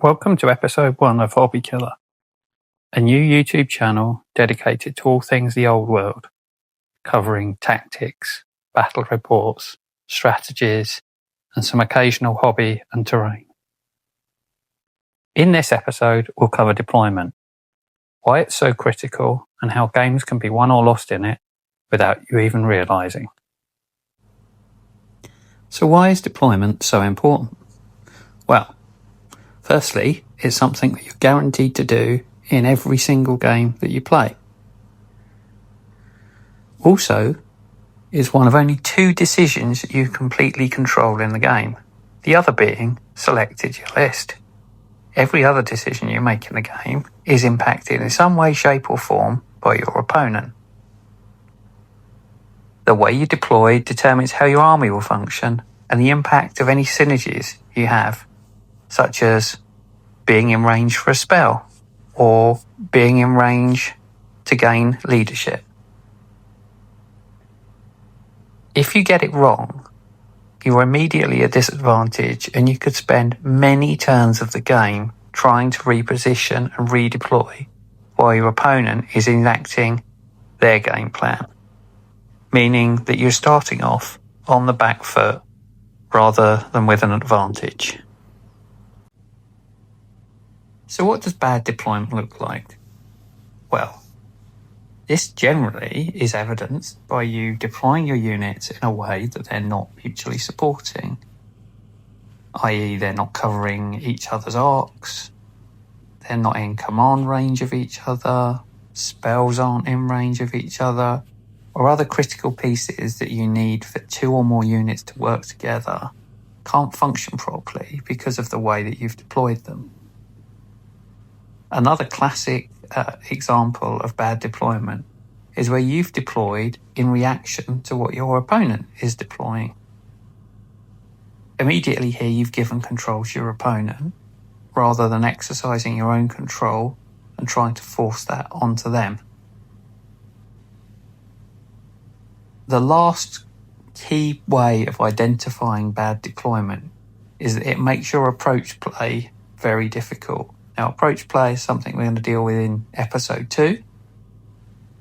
Welcome to episode 1 of Hobby Killer, a new YouTube channel dedicated to all things the old world, covering tactics, battle reports, strategies, and some occasional hobby and terrain. In this episode, we'll cover deployment, why it's so critical, and how games can be won or lost in it without you even realising. So why is deployment so important? Well, firstly, it's something that you're guaranteed to do in every single game that you play. Also, is one of only 2 decisions you completely control in the game, the other being selected your list. Every other decision you make in the game is impacted in some way, shape or form by your opponent. The way you deploy determines how your army will function and the impact of any synergies you have, such as being in range for a spell or being in range to gain leadership. If you get it wrong, you're immediately at a disadvantage and you could spend many turns of the game trying to reposition and redeploy while your opponent is enacting their game plan, meaning that you're starting off on the back foot rather than with an advantage. So what does bad deployment look like? Well, this generally is evidenced by you deploying your units in a way that they're not mutually supporting, i.e. they're not covering each other's arcs, they're not in command range of each other, spells aren't in range of each other, or other critical pieces that you need for 2 or more units to work together can't function properly because of the way that you've deployed them. Another classic example of bad deployment is where you've deployed in reaction to what your opponent is deploying. Immediately here you've given control to your opponent rather than exercising your own control and trying to force that onto them. The last key way of identifying bad deployment is that it makes your approach play very difficult. Now, approach play is something we're going to deal with in episode 2,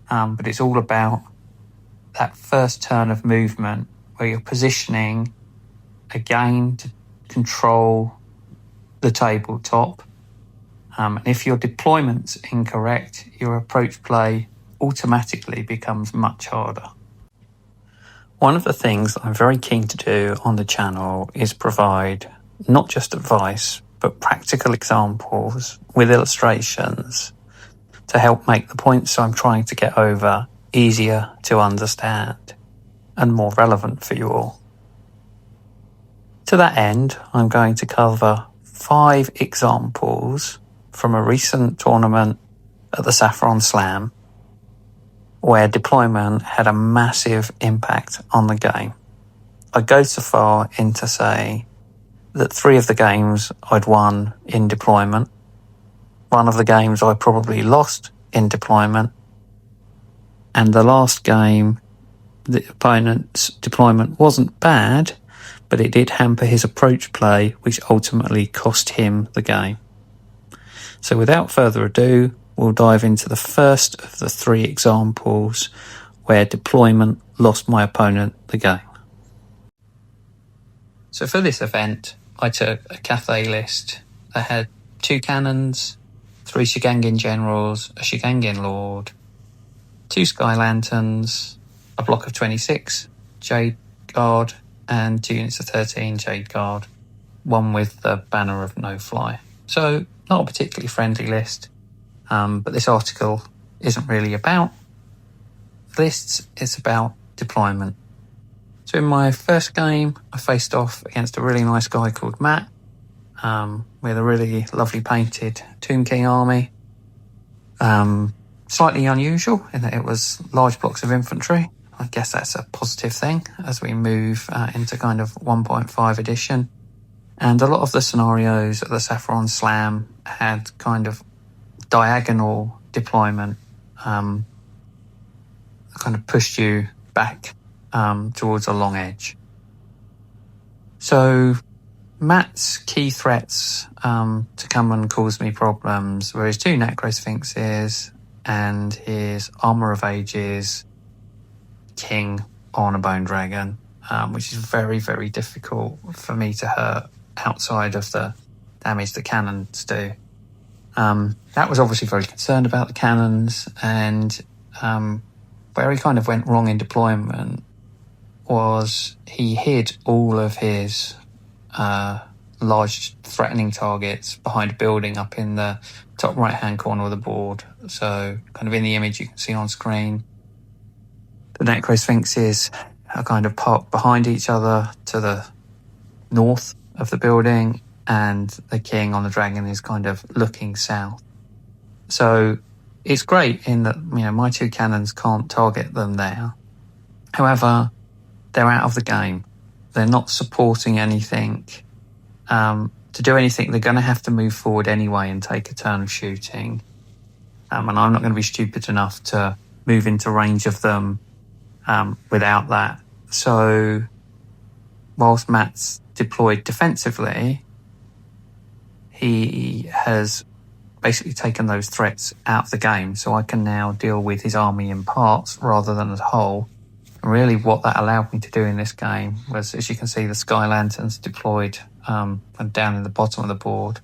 but it's all about that first turn of movement where you're positioning again to control the tabletop. And if your deployment's incorrect, your approach play automatically becomes much harder. One of the things that I'm very keen to do on the channel is provide not just advice, but practical examples with illustrations to help make the points I'm trying to get over easier to understand and more relevant for you all. To that end, I'm going to cover 5 examples from a recent tournament at the Saffron Slam where deployment had a massive impact on the game. I go so far in to say that 3 of the games I'd won in deployment. 1 of the games I probably lost in deployment. And the last game, the opponent's deployment wasn't bad, but it did hamper his approach play, which ultimately cost him the game. So without further ado, we'll dive into the first of the 3 examples where deployment lost my opponent the game. So for this event, I took a Cathay list that had 2 cannons, 3 Shigangin generals, a Shigangin lord, 2 Sky Lanterns, a block of 26 Jade Guard, and 2 units of 13 Jade Guard, one with the banner of no fly. So not a particularly friendly list, but this article isn't really about lists, it's about deployment. So in my first game, I faced off against a really nice guy called Matt, with a really lovely painted Tomb King army. Slightly unusual in that it was large blocks of infantry. I guess that's a positive thing as we move into kind of 1.5 edition. And a lot of the scenarios at the Saffron Slam had kind of diagonal deployment, kind of pushed you back towards a long edge. So Matt's key threats to come and cause me problems were his 2 Necrosphinxes and his Armour of Ages king on a Bone Dragon, which is very, very difficult for me to hurt outside of the damage the cannons do. That was obviously very concerned about the cannons, and where he kind of went wrong in deployment was he hid all of his large threatening targets behind a building up in the top right hand corner of the board. So kind of in the image you can see on screen, the Necrosphinxes are kind of parked behind each other to the north of the building, and the king on the dragon is kind of looking south. So it's great in that, my 2 cannons can't target them there. However, they're out of the game. They're not supporting anything. To do anything, they're going to have to move forward anyway and take a turn of shooting. And I'm not going to be stupid enough to move into range of them without that. So whilst Matt's deployed defensively, he has basically taken those threats out of the game. So I can now deal with his army in parts rather than as a whole. And really what that allowed me to do in this game was, as you can see, the Sky Lanterns deployed and down in the bottom of the board.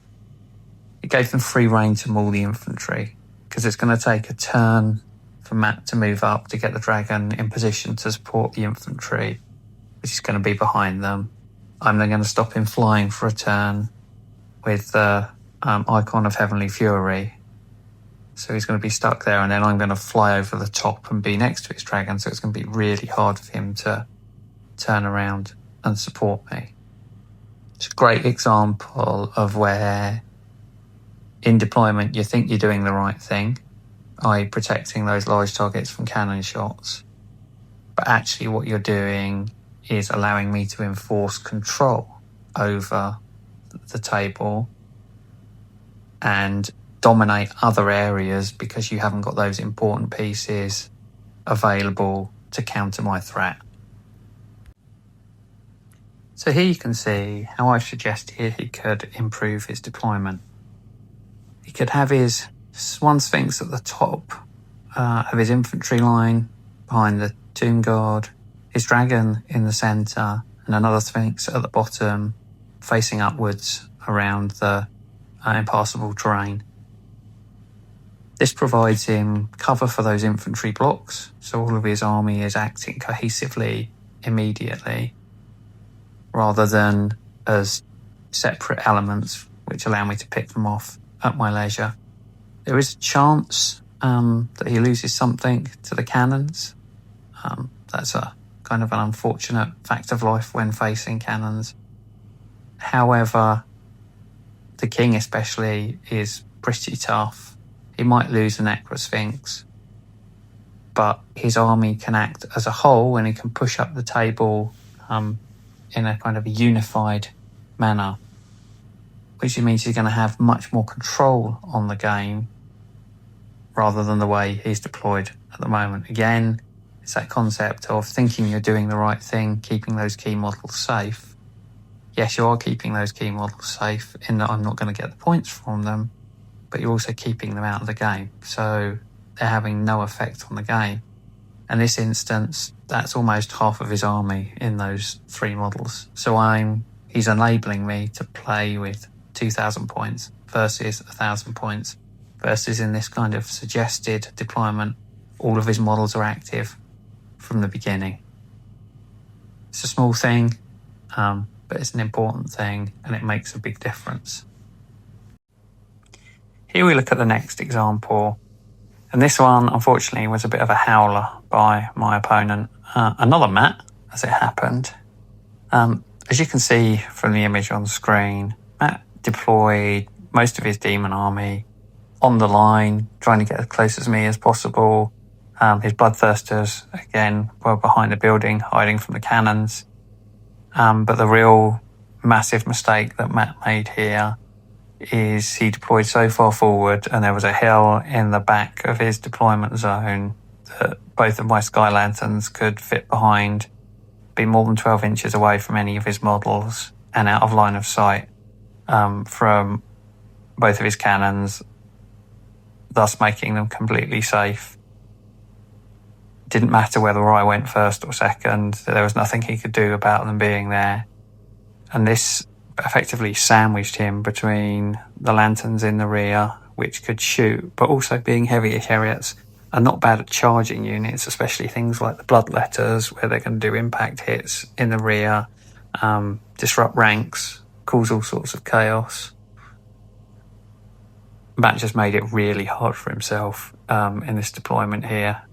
It gave them free rein to maul the infantry, because it's going to take a turn for Matt to move up to get the dragon in position to support the infantry, which is going to be behind them. I'm then going to stop him flying for a turn with the icon of Heavenly Fury. So he's going to be stuck there, and then I'm going to fly over the top and be next to his dragon, so it's going to be really hard for him to turn around and support me. It's a great example of where in deployment you think you're doing the right thing, i.e. protecting those large targets from cannon shots, but actually what you're doing is allowing me to enforce control over the table and dominate other areas because you haven't got those important pieces available to counter my threat. So here you can see how I've suggested he could improve his deployment. He could have his one Sphinx at the top of his infantry line behind the Tomb Guard, his dragon in the centre, and another Sphinx at the bottom facing upwards around the impassable terrain. This provides him cover for those infantry blocks, so all of his army is acting cohesively immediately, rather than as separate elements which allow me to pick them off at my leisure. There is a chance that he loses something to the cannons. That's a kind of an unfortunate fact of life when facing cannons. However, the king especially is pretty tough. He might lose a Necrosphinx, but his army can act as a whole and he can push up the table in a kind of a unified manner, which means he's going to have much more control on the game rather than the way he's deployed at the moment. Again, it's that concept of thinking you're doing the right thing, keeping those key models safe. Yes, you are keeping those key models safe in that I'm not going to get the points from them, but you're also keeping them out of the game. So they're having no effect on the game. In this instance, that's almost half of his army in those 3 models. So he's enabling me to play with 2,000 points versus 1,000 points, versus in this kind of suggested deployment, all of his models are active from the beginning. It's a small thing, but it's an important thing, and it makes a big difference. Here we look at the next example, and this one, unfortunately, was a bit of a howler by my opponent. Another Matt, as it happened. As you can see from the image on the screen, Matt deployed most of his demon army on the line, trying to get as close as me as possible. His bloodthirsters, again, were behind the building, hiding from the cannons. But the real massive mistake that Matt made here is he deployed so far forward and there was a hill in the back of his deployment zone that both of my Sky Lanterns could fit behind, be more than 12 inches away from any of his models, and out of line of sight from both of his cannons, thus making them completely safe. Didn't matter whether I went first or second, there was nothing he could do about them being there. And this effectively sandwiched him between the lanterns in the rear, which could shoot, but also being heavier chariots are not bad at charging units, especially things like the bloodletters, where they're going to do impact hits in the rear, disrupt ranks, cause all sorts of chaos. Matt just made it really hard for himself in this deployment here.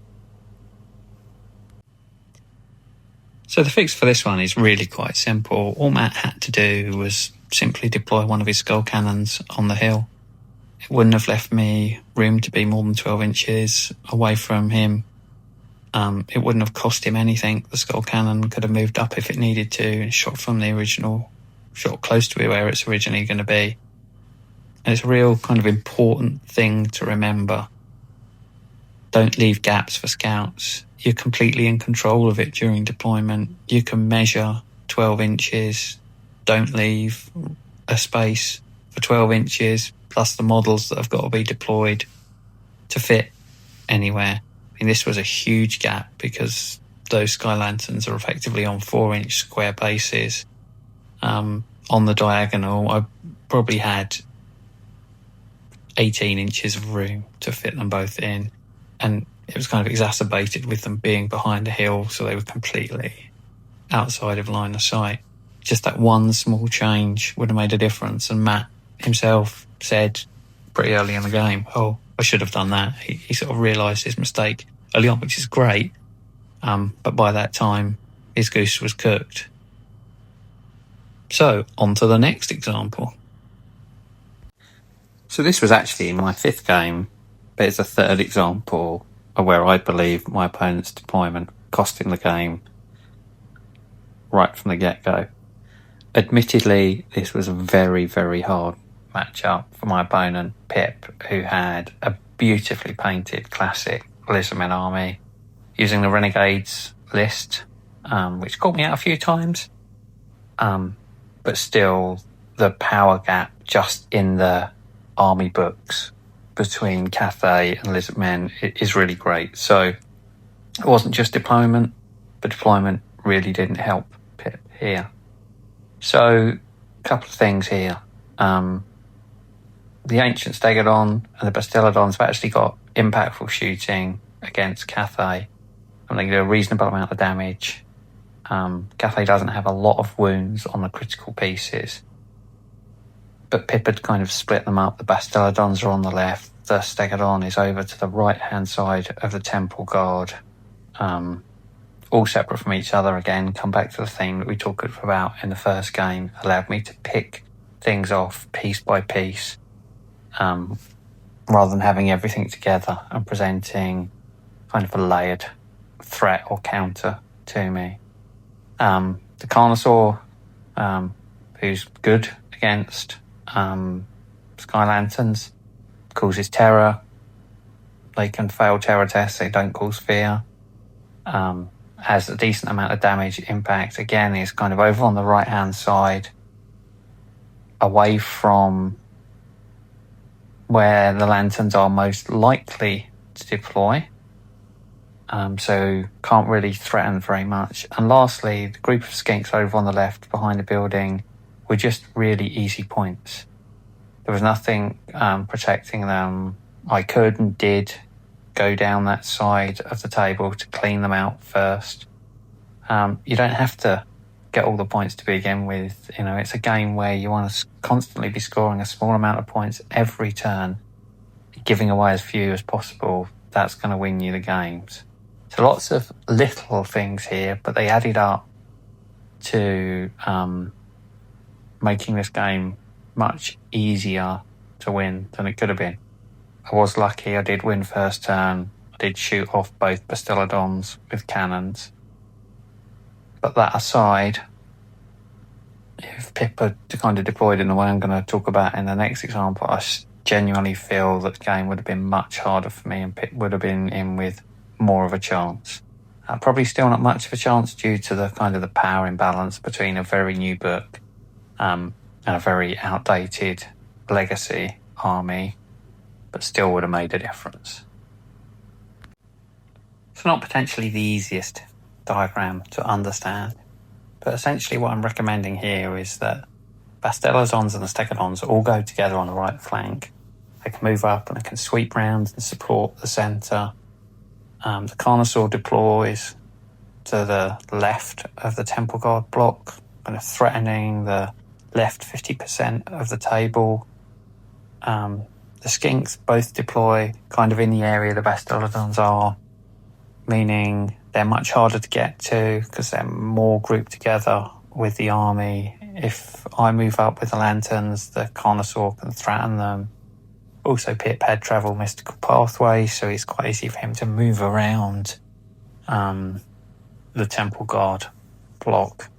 So the fix for this one is really quite simple. All Matt had to do was simply deploy one of his skull cannons on the hill. It wouldn't have left me room to be more than 12 inches away from him. It wouldn't have cost him anything. The skull cannon could have moved up if it needed to and shot from the original, shot close to where it's originally going to be. And it's a real kind of important thing to remember. Don't leave gaps for scouts. You're completely in control of it during deployment. You can measure 12 inches. Don't leave a space for 12 inches, plus the models that have got to be deployed to fit anywhere. I mean, this was a huge gap because those Sky Lanterns are effectively on 4-inch square bases. On the diagonal, I probably had 18 inches of room to fit them both in. And it was kind of exacerbated with them being behind a hill, so they were completely outside of line of sight. Just that one small change would have made a difference. And Matt himself said pretty early in the game, oh, I should have done that. He sort of realised his mistake early on, which is great. But by that time, his goose was cooked. So, on to the next example. So this was actually my 5th game, but it's a 3rd example of where I believe my opponent's deployment cost him the game right from the get-go. Admittedly, this was a very, very hard matchup for my opponent, Pip, who had a beautifully painted classic Lizardmen army using the Renegades list, which caught me out a few times. But still, the power gap just in the army books between Cathay and Lizardmen is really great. So it wasn't just deployment, but deployment really didn't help Pip here. So a couple of things here. The Ancient Stegodon and the Bastiladons have actually got impactful shooting against Cathay, and they can do a reasonable amount of damage. Cathay doesn't have a lot of wounds on the critical pieces, but Pip had kind of split them up. The Bastiladons are on the left, the Stegodon is over to the right-hand side of the Temple Guard, all separate from each other again. Come back to the theme that we talked about in the first game, allowed me to pick things off piece by piece, rather than having everything together and presenting kind of a layered threat or counter to me. The Carnosaur, who's good against Sky Lanterns, causes terror. They can fail terror tests, they don't cause fear. Has a decent amount of damage impact. Again, is kind of over on the right hand side, away from where the lanterns are most likely to deploy. So can't really threaten very much. And lastly, the group of skinks over on the left behind the building were just really easy points. There was nothing protecting them. I could and did go down that side of the table to clean them out first. You don't have to get all the points to begin with. You know, it's a game where you want to constantly be scoring a small amount of points every turn, giving away as few as possible. That's going to win you the games. So lots of little things here, but they added up to making this game much easier to win than it could have been. I was lucky. I did win first turn. I did shoot off both Bastiladons with cannons. But that aside, if Pip had kind of deployed in the way I'm going to talk about in the next example, I genuinely feel that the game would have been much harder for me and Pip would have been in with more of a chance. Probably still not much of a chance due to the kind of the power imbalance between a very new book and a very outdated legacy army, but still would have made a difference. It's not potentially the easiest diagram to understand, but essentially what I'm recommending here is that Bastelazons and the Stegodons all go together on the right flank. They can move up and they can sweep round and support the centre. The Carnosaur deploys to the left of the Temple Guard block, kind of threatening the left 50% of the table. The Skinks both deploy kind of in the area the Bastelazons are, meaning they're much harder to get to because they're more grouped together with the army. If I move up with the Lanterns, the Carnosaur can threaten them. Also, Pip had travel mystical pathways, so it's quite easy for him to move around the Temple Guard block.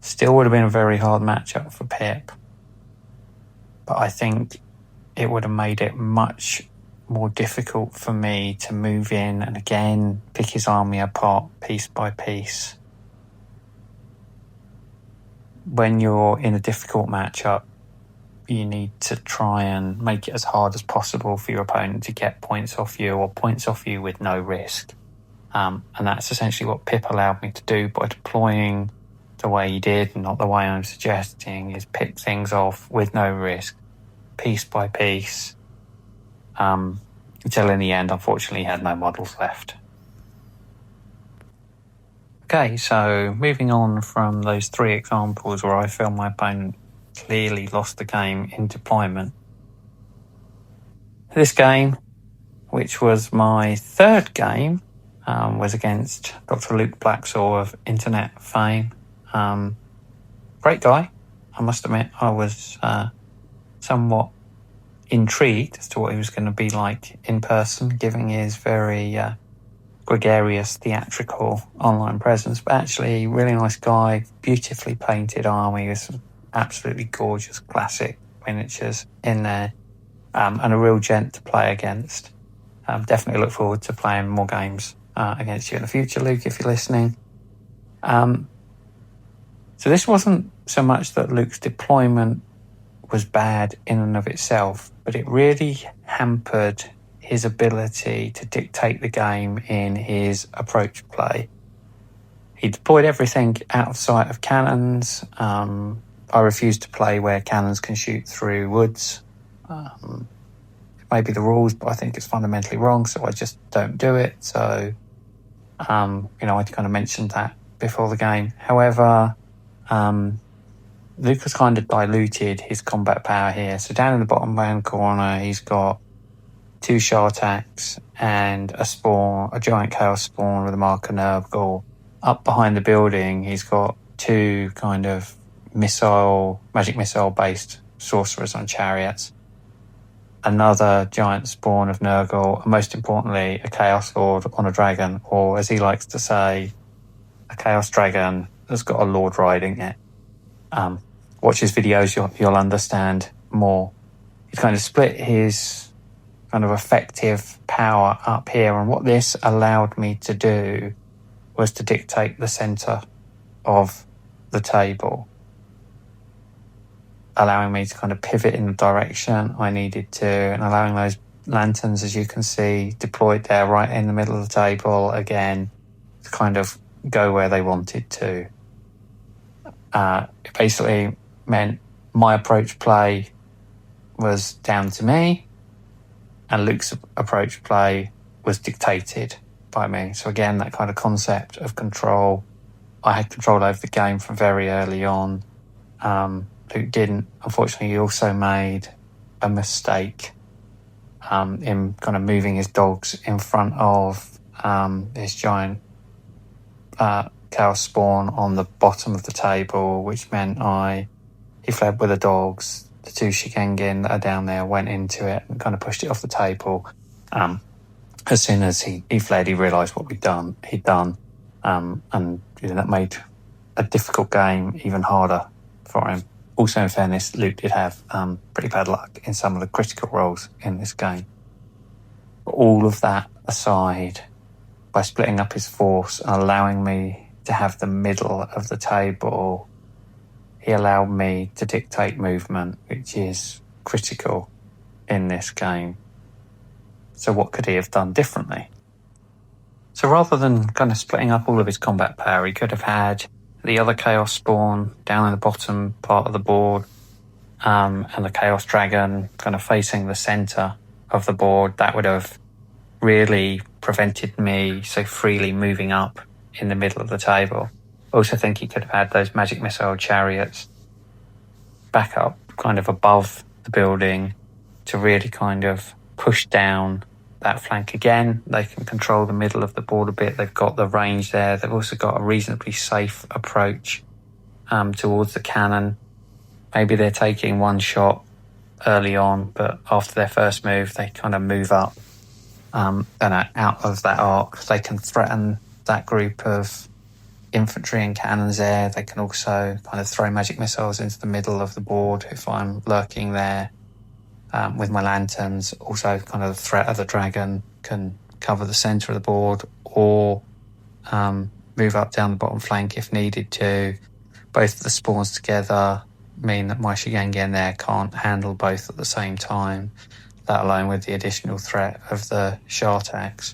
Still would have been a very hard matchup for Pip, but I think it would have made it much more difficult for me to move in and again pick his army apart piece by piece. When you're in a difficult matchup, you need to try and make it as hard as possible for your opponent to get points off you, or points off you with no risk. And that's essentially what Pip allowed me to do by deploying the way he did, and not the way I'm suggesting, is pick things off with no risk, piece by piece, until in the end, unfortunately, he had no models left. Okay, so moving on from those three examples where I feel my opponent clearly lost the game in deployment. This game, which was my third game, was against Dr. Luke Blacksaw of internet fame. Great guy, I must admit. I was somewhat intrigued as to what he was going to be like in person, given his very gregarious, theatrical online presence. But actually, really nice guy, beautifully painted army with some absolutely gorgeous classic miniatures in there, and a real gent to play against. Definitely look forward to playing more games against you in the future, Luke, if you're listening. So this wasn't so much that Luke's deployment was bad in and of itself, but it really hampered his ability to dictate the game in his approach play. He deployed everything out of sight of cannons. I refuse to play where cannons can shoot through woods. It may be the rules, but I think it's fundamentally wrong, so I just don't do it. So, I kind of mentioned that before the game. However, Luke has kind of diluted his combat power here. So down in the bottom right corner, he's got 2 Shartax and a giant Chaos Spawn with a marker Nurgle. Up behind the building, he's got 2 kind of magic missile based sorcerers on chariots, another giant spawn of Nurgle, and most importantly, a Chaos Lord on a dragon, or as he likes to say, a Chaos Dragon that's got a Lord riding it. Watch his videos, you'll understand more. He's kind of split his kind of effective power up here, and what this allowed me to do was to dictate the centre of the table, allowing me to kind of pivot in the direction I needed to, and allowing those lanterns, as you can see, deployed there right in the middle of the table again, to kind of go where they wanted to. It basically meant my approach play was down to me, and Luke's approach play was dictated by me. So again, that kind of concept of control. I had control over the game from very early on. Luke didn't. Unfortunately, he also made a mistake in kind of moving his dogs in front of his giant Chaos Spawn on the bottom of the table, which meant he fled with the dogs. The 2 Shikengin that are down there went into it and kind of pushed it off the table. As soon as he fled, he realised what he'd done, and that made a difficult game even harder for him. Also, in fairness, Luke did have pretty bad luck in some of the critical rolls in this game. But all of that aside, by splitting up his force and allowing me to have the middle of the table, he allowed me to dictate movement, which is critical in this game. So what could he have done differently? So rather than kind of splitting up all of his combat power, he could have had the other Chaos Spawn down in the bottom part of the board, and the Chaos Dragon kind of facing the centre of the board. That would have really prevented me so freely moving up in the middle of the table. I also think he could have had those magic missile chariots back up kind of above the building to really kind of push down that flank again. They can control the middle of the board a bit. They've got the range there. They've also got a reasonably safe approach towards the cannon. Maybe they're taking one shot early on, but after their first move, they kind of move up and out of that arc. They can threaten that group of infantry and cannons there. They can also kind of throw magic missiles into the middle of the board if I'm lurking there with my lanterns. Also, kind of the threat of the dragon can cover the centre of the board or move up down the bottom flank if needed to. Both of the spawns together mean that my Shigangen there can't handle both at the same time, let alone with the additional threat of the Shartax.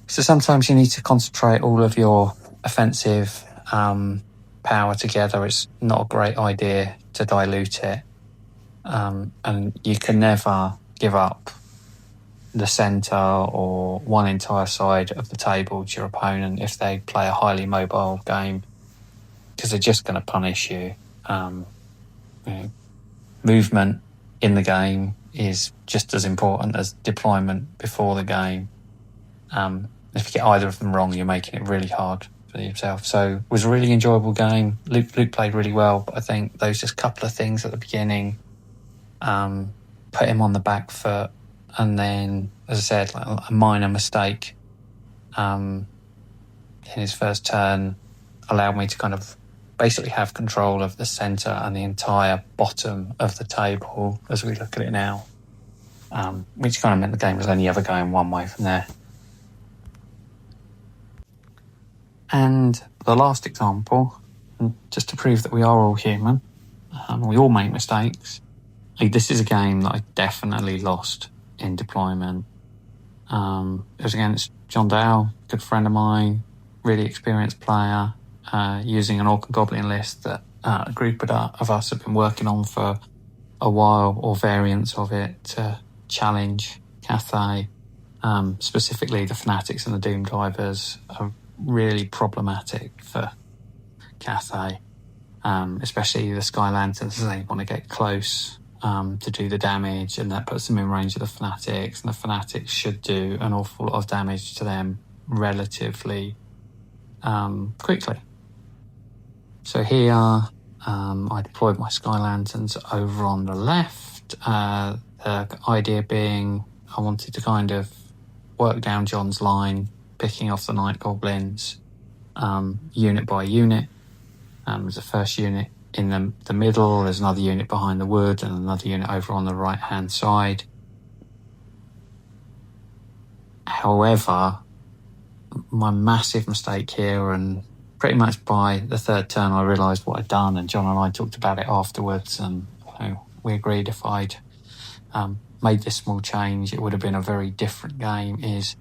So sometimes you need to concentrate all of your offensive power together. It's not a great idea to dilute it. And you can never give up the centre or one entire side of the table to your opponent if they play a highly mobile game, because they're just going to punish you. Movement in the game is just as important as deployment before the game. If you get either of them wrong, you're making it really hard for yourself. So it was a really enjoyable game. Luke played really well, but I think those just couple of things at the beginning put him on the back foot. And then, as I said, like a minor mistake in his first turn allowed me to kind of basically have control of the centre and the entire bottom of the table as we look at it now, which kind of meant the game was only ever going one way from there. And the last example, just to prove that we are all human, we all make mistakes. This is a game that I definitely lost in deployment. It was against John Dale, good friend of mine, really experienced player, using an Orc and Goblin list that a group of us have been working on for a while, or variants of it, to challenge Cathay. Specifically, the Fanatics and the Doom Divers are really problematic for Cathay, especially the Sky Lanterns, as they want to get close to do the damage, and that puts them in range of the Fanatics, and the Fanatics should do an awful lot of damage to them relatively quickly. So here I deployed my Sky Lanterns over on the left, the idea being I wanted to kind of work down John's line, picking off the Night Goblins unit by unit. There's a first unit in the middle, there's another unit behind the wood, and another unit over on the right hand side. However, my massive mistake here, and pretty much by the third turn I realised what I'd done, and John and I talked about it afterwards, and we agreed if I'd made this small change it would have been a very different game, is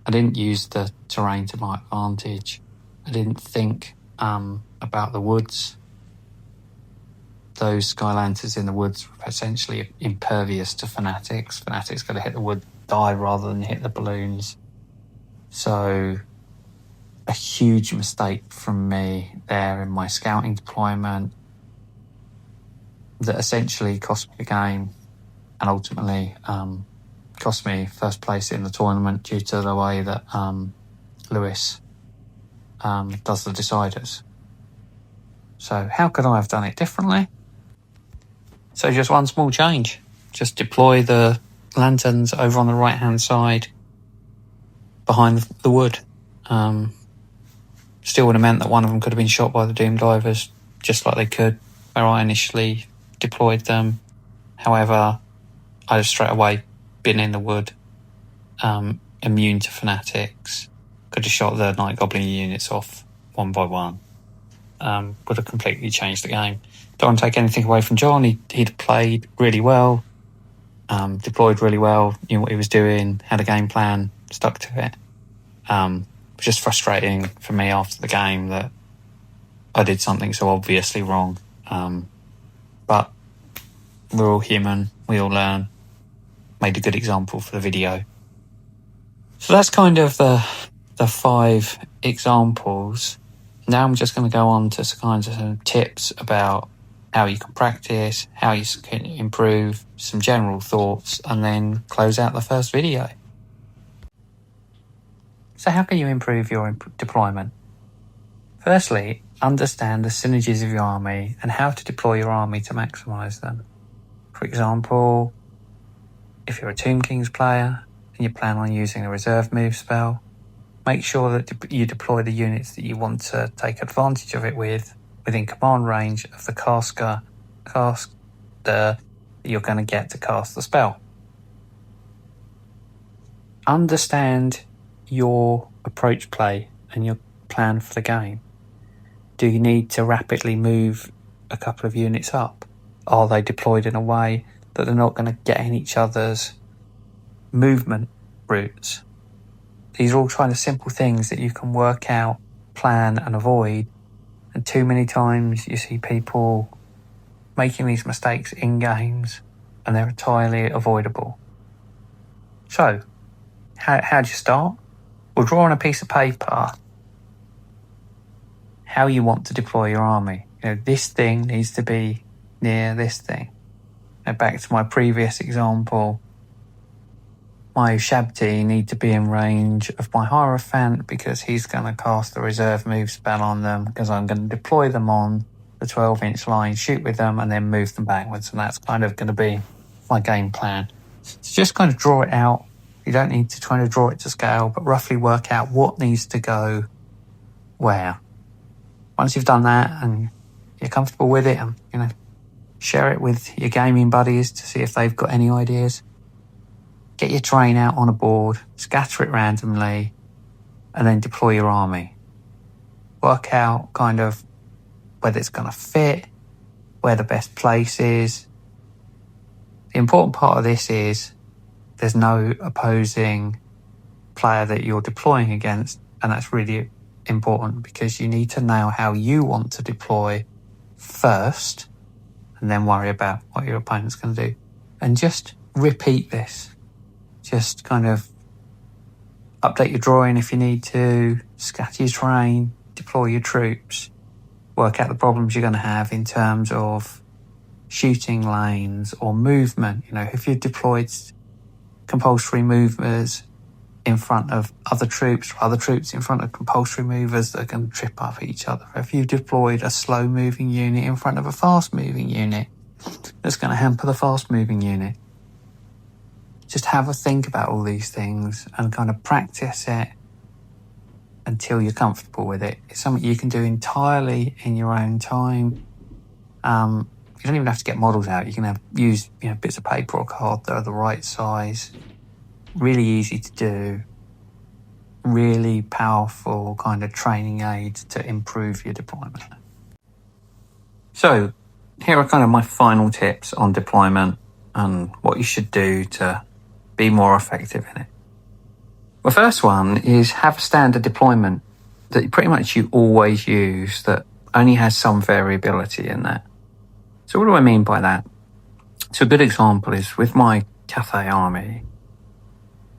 I didn't use the terrain to my advantage. I didn't think about the woods. Those Sky Lanterns in the woods were essentially impervious to Fanatics. Fanatics got to hit the wood, die rather than hit the balloons. So a huge mistake from me there in my scouting deployment that essentially cost me the game, and ultimately cost me first place in the tournament due to the way that Lewis does the deciders. So how could I have done it differently? So just one small change. Just deploy the lanterns over on the right-hand side behind the wood. Still would have meant that one of them could have been shot by the Doom Divers, just like they could where I initially deployed them. However, I just straight away been in the wood, immune to Fanatics. Could have shot the Night Goblin units off one by one. would have completely changed the game. Don't want to take anything away from John. He'd played really well, deployed really well, knew what he was doing, had a game plan, stuck to it. It was just frustrating for me after the game that I did something so obviously wrong. But we're all human, we all learn. Made a good example for the video. So that's kind of the 5 examples. Now I'm just going to go on to some tips about how you can practice, how you can improve, some general thoughts, and then close out the first video. So how can you improve your deployment? Firstly, understand the synergies of your army and how to deploy your army to maximise them. For example, if you're a Tomb Kings player and you plan on using a reserve move spell, make sure that you deploy the units that you want to take advantage of it within command range of the caster that you're going to get to cast the spell. Understand your approach play and your plan for the game. Do you need to rapidly move a couple of units up? Are they deployed in a way that they're not going to get in each other's movement routes? These are all kind of simple things that you can work out, plan and avoid. And too many times you see people making these mistakes in games and they're entirely avoidable. So, how do you start? Well, draw on a piece of paper how you want to deploy your army. This thing needs to be near this thing. Now, back to my previous example, my Shabti need to be in range of my Hierophant because he's going to cast the reserve move spell on them, because I'm going to deploy them on the 12-inch line, shoot with them, and then move them backwards. And that's kind of going to be my game plan. So just kind of draw it out. You don't need to try to draw it to scale, but roughly work out what needs to go where. Once you've done that and you're comfortable with it, and share it with your gaming buddies to see if they've got any ideas. Get your terrain out on a board, scatter it randomly, and then deploy your army. Work out kind of whether it's going to fit, where the best place is. The important part of this is there's no opposing player that you're deploying against, and that's really important because you need to know how you want to deploy first and then worry about what your opponent's going to do. And just repeat this. Just kind of update your drawing if you need to, scatter your terrain, deploy your troops, work out the problems you're going to have in terms of shooting lanes or movement. If you've deployed compulsory movers in front of other troops, or other troops in front of compulsory movers that are going to trip up each other. If you've deployed a slow-moving unit in front of a fast-moving unit, that's going to hamper the fast-moving unit. Just have a think about all these things and kind of practice it until you're comfortable with it. It's something you can do entirely in your own time. You don't even have to get models out. You can use bits of paper or card that are the right size. Really easy to do. Really powerful kind of training aids to improve your deployment. So, here are kind of my final tips on deployment and what you should do to be more effective in it. The first one is have a standard deployment that pretty much you always use that only has some variability in that. So what do I mean by that? So a good example is with my Cathay army,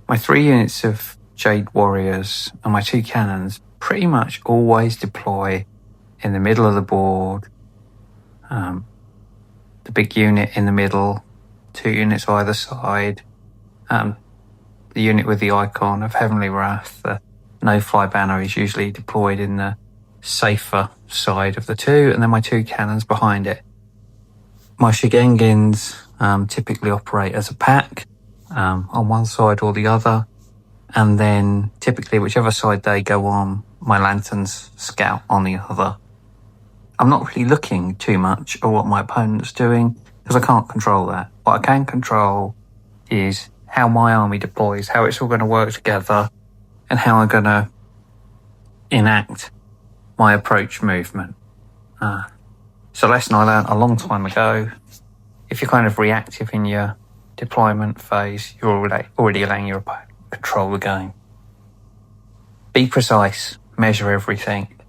my 3 units of Jade Warriors and my 2 cannons pretty much always deploy in the middle of the board. The big unit in the middle, 2 units either side. The unit with the icon of Heavenly Wrath, the no-fly banner, is usually deployed in the safer side of the 2, and then my 2 cannons behind it. My Shigengins typically operate as a pack on one side or the other, and then typically whichever side they go on, my Lanterns scout on the other. I'm not really looking too much at what my opponent's doing because I can't control that. What I can control is how my army deploys, how it's all going to work together, and how I'm going to enact my approach movement. It's a lesson I learned a long time ago. If you're kind of reactive in your deployment phase, you're already allowing your opponent to control the game. Be precise, measure everything.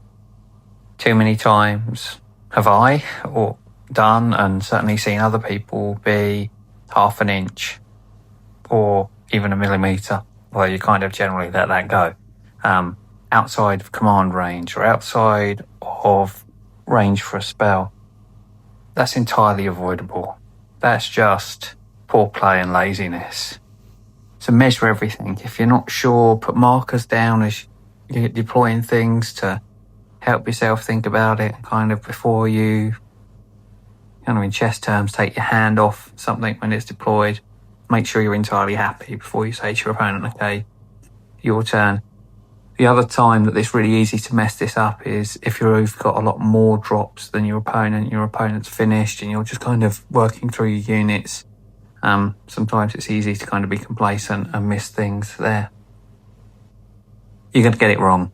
Too many times have I done, and certainly seen other people, be half an inch or even a millimetre, well, you kind of generally let that go. Outside of command range or outside of range for a spell, that's entirely avoidable. That's just poor play and laziness. So measure everything. If you're not sure, put markers down as you're deploying things to help yourself think about it kind of before you, kind of in chess terms, take your hand off something when it's deployed. Make sure you're entirely happy before you say to your opponent, okay, your turn. The other time that it's really easy to mess this up is if you've got a lot more drops than your opponent's finished and you're just kind of working through your units. Sometimes it's easy to kind of be complacent and miss things there. You're going to get it wrong.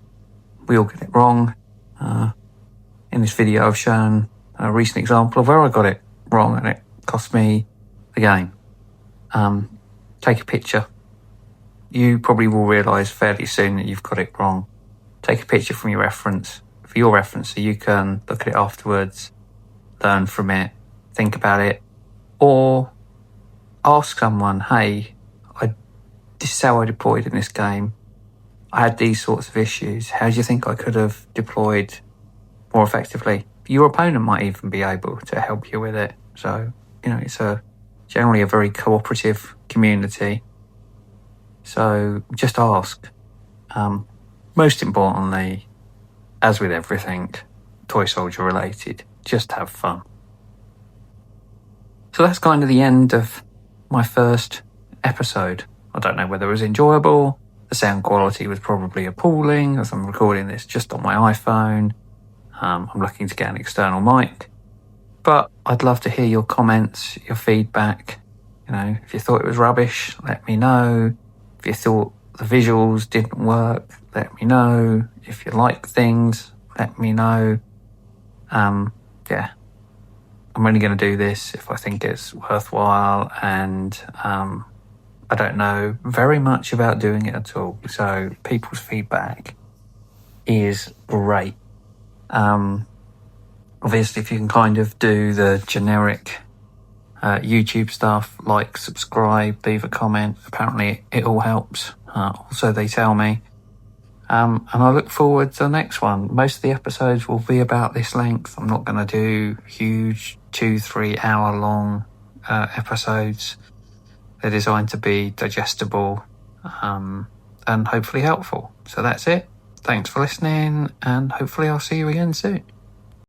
We all get it wrong. In this video, I've shown a recent example of where I got it wrong and it cost me the game. Take a picture. You probably will realise fairly soon that you've got it wrong. Take a picture for your reference, so you can look at it afterwards, learn from it, think about it, or ask someone, hey, this is how I deployed in this game. I had these sorts of issues. How do you think I could have deployed more effectively? Your opponent might even be able to help you with it. So, it's generally a very cooperative community. So just ask. Most importantly, as with everything Toy Soldier related, just have fun. So that's kind of the end of my first episode. I don't know whether it was enjoyable. The sound quality was probably appalling as I'm recording this just on my iPhone. I'm looking to get an external mic. But I'd love to hear your comments, your feedback. If you thought it was rubbish, let me know. If you thought the visuals didn't work, let me know. If you like things, let me know. I'm only going to do this if I think it's worthwhile, and I don't know very much about doing it at all. So people's feedback is great. Obviously, if you can kind of do the generic YouTube stuff, like, subscribe, leave a comment, apparently it all helps. Also, they tell me. And I look forward to the next one. Most of the episodes will be about this length. I'm not going to do huge 2-3 hour long episodes. They're designed to be digestible and hopefully helpful. So that's it. Thanks for listening, and hopefully I'll see you again soon.